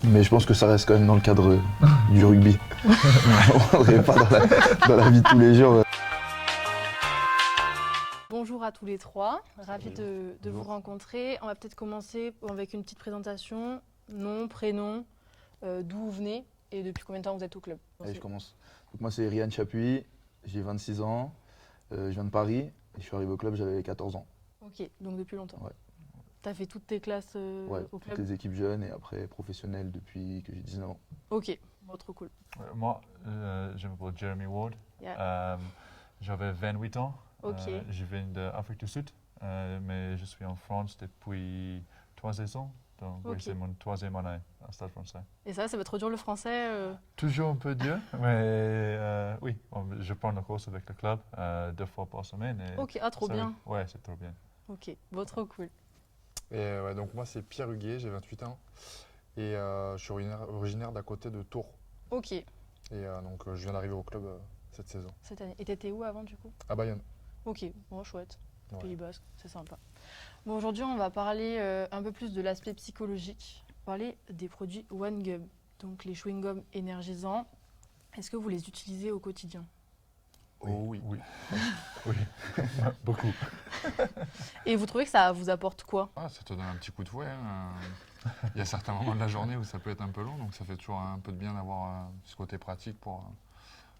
Mais je pense que ça reste quand même dans le cadre du rugby. On n'est pas dans la vie de tous les jours. Bonjour à tous les trois, ravi de vous rencontrer. On va peut-être commencer avec une petite présentation, nom, prénom, d'où vous venez et depuis combien de temps vous êtes au club. Allez, je commence. Donc moi c'est Ryan Chapuis, j'ai 26 ans, je viens de Paris et je suis arrivé au club, j'avais 14 ans. Ok, donc depuis longtemps. Ouais. Tu as fait toutes tes classes Ouais, au club? toutes les équipes jeunes et après professionnelles depuis que j'ai 19 ans. Ok, bon, trop cool. Moi, je m'appelle Jeremy Ward. Yeah. J'avais 28 ans. Ok. Je viens d'Afrique du Sud, mais je suis en France depuis 3 ans. Donc oui, Ok. c'est mon 3e année à Stade français. Et ça va trop dur le français Toujours un peu dur, mais oui, je prends la course avec le club 2 fois par semaine. Et Ok, ah trop ça, bien. Ouais, c'est trop bien. Ok, bon, trop cool. Et ouais, donc moi c'est Pierre Huguet, j'ai 28 ans et je suis originaire d'à côté de Tours. Ok, Et donc je viens d'arriver au club cette saison. cette année. Et t'étais où avant du coup? À Bayonne. Ok, bon, chouette. Ouais. Pays Basque, c'est sympa. Bon, aujourd'hui, on va parler un peu plus de l'aspect psychologique. On va parler des produits One Gum, donc les chewing-gums énergisants. Est-ce que vous les utilisez au quotidien? Oh oui. Oui, oui. Beaucoup. Et vous trouvez que ça vous apporte quoi? Ah, ça te donne un petit coup de fouet. Il y a certains moments de la journée où ça peut être un peu long, donc ça fait toujours un peu de bien d'avoir ce côté pratique pour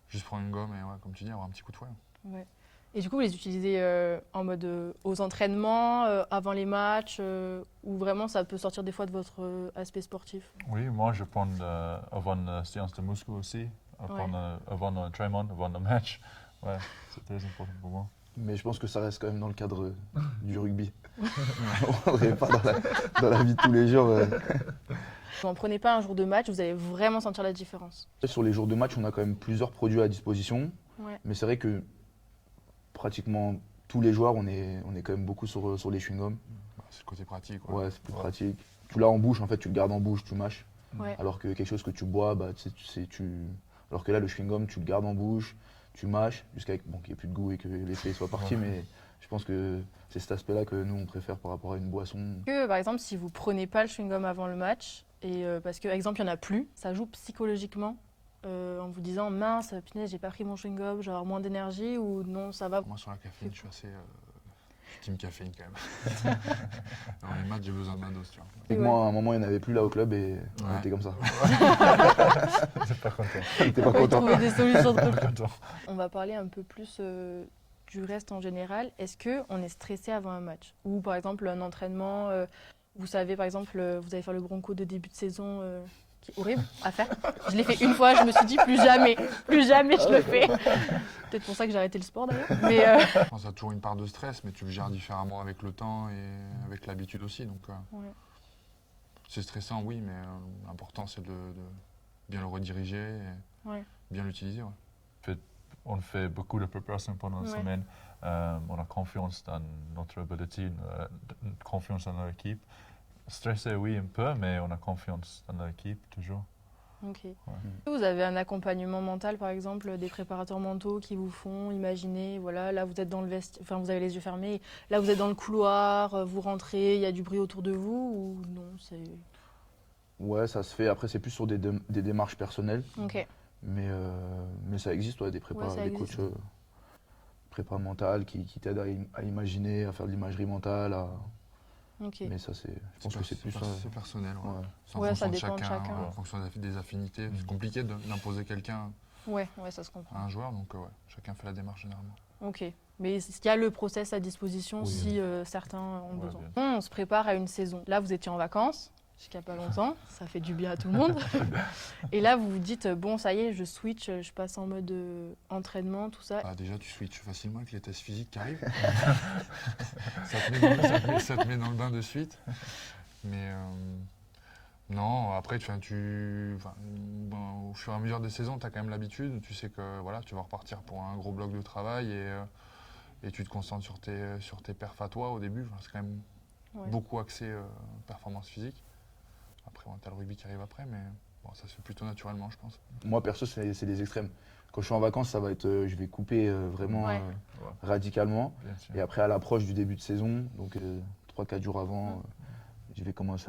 juste prendre une gomme et ouais, comme tu dis, avoir un petit coup de fouet. Ouais. Et du coup, vous les utilisez en mode aux entraînements, avant les matchs, ou vraiment ça peut sortir des fois de votre aspect sportif? Oui, moi je prends avant la séance de muscu aussi, avant l'entraînement, avant le match. Ouais, c'est très important pour moi. Mais je pense que ça reste quand même dans le cadre du rugby. On n'est pas dans la vie de tous les jours. Vous n'en prenez pas un jour de match, vous allez vraiment sentir la différence. Sur les jours de match, on a quand même plusieurs produits à disposition. Ouais. Mais c'est vrai que pratiquement tous les joueurs, on est quand même beaucoup sur les chewing-gums. C'est le côté pratique. Ouais, c'est plus pratique. Tu l'as en bouche, en fait, tu le gardes en bouche, tu mâches. Ouais. Alors que quelque chose que tu bois, bah, alors que là, le chewing-gum, tu le gardes en bouche, tu mâches, jusqu'à bon, qu'il n'y ait plus de goût et que l'effet soit parti. Ouais. Mais je pense que c'est cet aspect-là que nous, on préfère par rapport à une boisson. Que, par exemple, si vous prenez pas le chewing-gum avant le match, et parce que, par exemple, il n'y en a plus, ça joue psychologiquement en vous disant mince, punaise, j'ai pas pris mon chewing-gum, j'ai moins d'énergie, ou non, ça va. Moi sur la caféine, je suis assez team caféine quand même. Dans les matchs, j'ai besoin de ma dose, tu vois. Et que moi, à un moment, il n'y en avait plus là au club et on Ouais. était comme ça. C'est pas content. T'es pas On peut content. trouver des solutions de Pas content. On va parler un peu plus du reste en général. Est-ce qu'on est stressé avant un match? Ou par exemple un entraînement, vous savez par exemple, vous allez faire le bronco de début de saison qui est horrible à faire. Je l'ai fait une fois, je me suis dit plus jamais je le fais. Peut-être pour ça que j'ai arrêté le sport d'ailleurs. Mais Je pense qu'il y a toujours une part de stress, mais tu le gères différemment avec le temps et avec l'habitude aussi. Donc ouais. c'est stressant, oui, mais l'important c'est de bien le rediriger et Ouais. bien l'utiliser. Ouais. On fait beaucoup de préparation pendant la Ouais. semaine. On a confiance dans notre ability, confiance dans l'équipe. Stressé, oui, un peu, mais on a confiance dans l'équipe toujours. Ok. Vous avez un accompagnement mental, par exemple, des préparateurs mentaux qui vous font imaginer, voilà, là vous êtes dans le vestiaire, enfin vous avez les yeux fermés, là vous êtes dans le couloir, vous rentrez, il y a du bruit autour de vous, ou non, c'est... Ouais, ça se fait. Après, c'est plus sur des démarches personnelles. Ok. Mais ça existe, ouais, des Ouais, ça des existe. coachs prépa mentale qui t'aident à imaginer, à faire de l'imagerie mentale. Ok. Mais ça, je pense que c'est plus ça. C'est personnel. Ouais. Ouais. C'est en Ouais, fonction ça dépend de chacun. en fonction des affinités. C'est compliqué d'imposer quelqu'un Ouais, ça se comprend. à un joueur, donc ouais, chacun fait la démarche généralement. Ok. Mais il y a le process à disposition Oui. si certains ont Ouais, besoin. bien On se prépare à une saison. Là, vous étiez en vacances, jusqu'à pas longtemps, ça fait du bien à tout le monde. Et là, vous vous dites, bon, ça y est, je switch, je passe en mode entraînement, tout ça. Bah, déjà, tu switches facilement avec les tests physiques qui arrivent. Ça te met dans le bain de suite. Mais non, après, au fur et à mesure des saisons, tu as quand même l'habitude. Tu sais que voilà, tu vas repartir pour un gros bloc de travail et tu te concentres sur tes perfs à toi au début. Enfin, c'est quand même Ouais. beaucoup axé performance physique. Après, tu as le rugby qui arrive après, mais bon, ça se fait plutôt naturellement, je pense. Moi, perso, c'est des extrêmes. Quand je suis en vacances, ça va être, je vais couper vraiment Ouais. radicalement. Bien sûr. Et après, à l'approche du début de saison, donc 3-4 jours avant, je vais commencer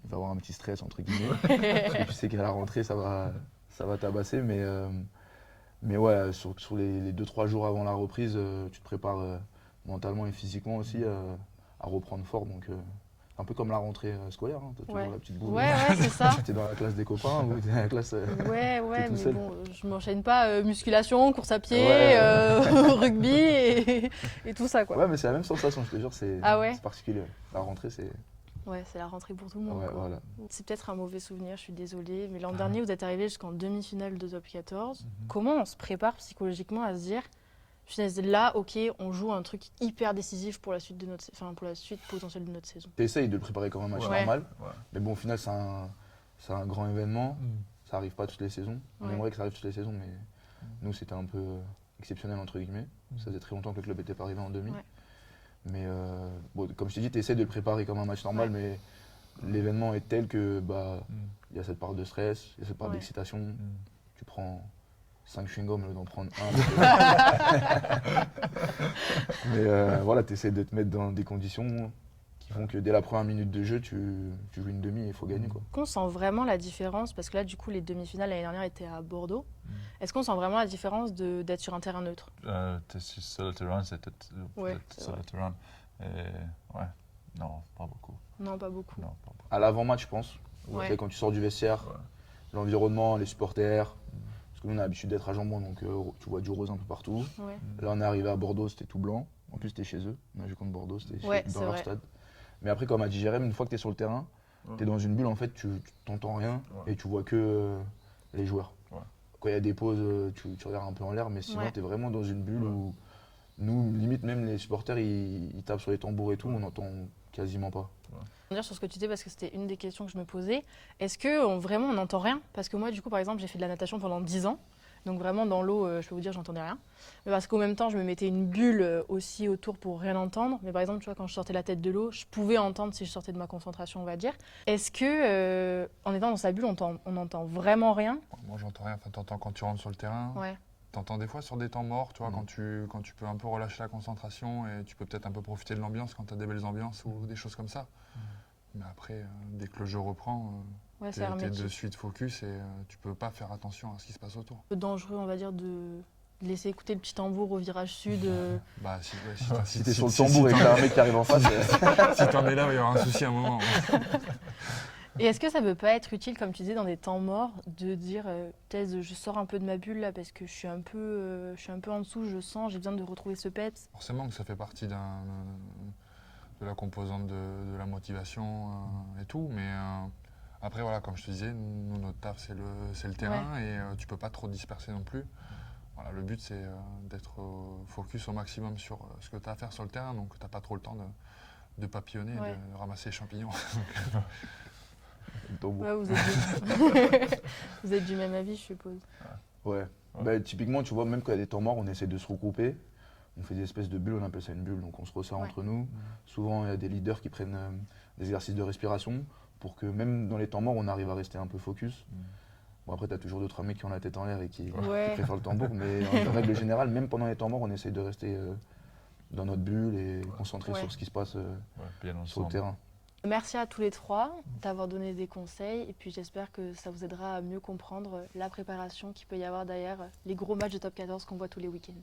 je vais avoir un petit stress entre guillemets. Parce que tu sais qu'à la rentrée, ça va tabasser. Mais ouais, sur les 2-3 jours avant la reprise, tu te prépares mentalement et physiquement aussi à reprendre fort. Donc, un peu comme la rentrée scolaire, hein. T'as toujours Ouais. la petite boule. Ouais, c'est ça. T'es dans la classe des copains ou t'es dans la classe. Ouais, tout mais seul. bon, je m'enchaîne pas musculation, course à pied, Ouais. rugby et tout ça, quoi. Ouais, mais c'est la même sensation, je te jure, c'est Ah ouais particulier. La rentrée, c'est. Ouais, c'est la rentrée pour tout le monde, Ouais, quoi. voilà. C'est peut-être un mauvais souvenir, je suis désolée, mais l'an dernier, vous êtes arrivé jusqu'en demi-finale de Top 14. Mhm. Comment on se prépare psychologiquement à se dire, punaise, là, ok, on joue un truc hyper décisif pour la suite pour la suite potentielle de notre saison. T'essayes de le préparer comme un match Ouais. normal, Ouais. mais bon, au final, c'est un grand événement. Mm. Ça arrive pas toutes les saisons. On Ouais. aimerait que ça arrive toutes les saisons, mais nous, c'était un peu exceptionnel, entre guillemets. Ça faisait très longtemps que le club n'était pas arrivé en demi. Ouais. Mais bon, comme je t'ai dit, tu essaies de le préparer comme un match normal, mais l'événement est tel que il y a cette part de stress, il y a cette part Ouais. d'excitation. Mm. Tu prends 5 chewing-gums au lieu d'en prendre un. Mais voilà, tu essaies de te mettre dans des conditions qui font que dès la première minute de jeu, tu joues une demi et il faut gagner, quoi. Qu'on sent vraiment la différence, parce que là, du coup, les demi-finales l'année dernière étaient à Bordeaux. Mm. Est-ce qu'on sent vraiment la différence d'être sur un terrain neutre? T'es sur le terrain, c'était Ouais, peut-être c'est sur vrai. le terrain. Et, ouais, non, pas beaucoup. Non, pas beaucoup. Non, pas beaucoup. À l'avant-match, je pense. Ouais. Tu sais, quand tu sors du vestiaire, Ouais. l'environnement, les supporters. Parce que nous, on a l'habitude d'être à Jambon, donc tu vois du rose un peu partout. Ouais. Là, on est arrivé à Bordeaux, c'était tout blanc. En plus, c'était chez eux. On a joué contre Bordeaux, c'était Ouais, dans c'est leur vrai. stade. Mais après, comme a dit Jérém, une fois que tu es sur le terrain, tu es dans une bulle, en fait, tu t'entends rien Ouais. et tu vois que les joueurs. Ouais. Quand il y a des pauses, tu regardes un peu en l'air, mais sinon, Ouais. tu es vraiment dans une bulle Ouais. où nous, limite, même les supporters, ils tapent sur les tambours et tout, on n'entend quasiment pas. Je veux dire sur ce que tu dis parce que c'était une des questions que je me posais. Est-ce que vraiment on n'entend rien? Parce que moi, du coup, par exemple, j'ai fait de la natation pendant 10 ans. Donc vraiment, dans l'eau, je peux vous dire, j'entendais rien. Mais parce qu'au même temps, je me mettais une bulle aussi autour pour rien entendre. Mais par exemple, tu vois, quand je sortais la tête de l'eau, je pouvais entendre si je sortais de ma concentration, on va dire. Est-ce que, en étant dans sa bulle, on n'entend vraiment rien? Moi, j'entends rien. Enfin, t'entends quand tu rentres sur le terrain. Ouais. T'entends des fois sur des temps morts, tu vois, Mm. quand tu peux un peu relâcher la concentration et tu peux peut-être un peu profiter de l'ambiance quand tu as des belles ambiances ou des choses comme ça. Mais après, dès que le jeu reprend, Ouais, t'es c'est hermétique. de suite focus et tu peux pas faire attention à ce qui se passe autour. Un peu dangereux, on va dire, de laisser écouter le petit tambour au virage sud. Bah, Si t'es sur le tambour et que t'as un mec qui arrive en face, si t'en es là, il va y avoir un souci à un moment. Et est-ce que ça peut pas être utile, comme tu disais, dans des temps morts, de dire, Thèse, je sors un peu de ma bulle là parce que je suis un peu en dessous, je sens, j'ai besoin de retrouver ce peps. Forcément que ça fait partie de la composante de la motivation et tout, mais après, voilà, comme je te disais, nous, notre taf, c'est le terrain et tu peux pas trop te disperser non plus. Voilà, le but, c'est d'être focus au maximum sur ce que tu as à faire sur le terrain, donc tu n'as pas trop le temps de papillonner, Ouais. de ramasser les champignons. le tambour. Ouais, vous êtes du même avis, je suppose. Ouais. Bah, typiquement, tu vois, même quand il y a des temps morts, on essaie de se regrouper. On fait des espèces de bulles, on appelle ça une bulle, donc on se resserre Ouais. entre nous. Souvent, il y a des leaders qui prennent des exercices de respiration pour que même dans les temps morts, on arrive à rester un peu focus. Bon, après, tu as toujours d'autres mecs qui ont la tête en l'air et qui Ouais. préfèrent le tambour, mais en règle générale, même pendant les temps morts, on essaie de rester dans notre bulle et concentré Ouais. sur ce qui se passe Ouais, bien sur le ensemble. terrain. Merci à tous les trois d'avoir donné des conseils et puis j'espère que ça vous aidera à mieux comprendre la préparation qu'il peut y avoir derrière les gros matchs de top 14 qu'on voit tous les week-ends.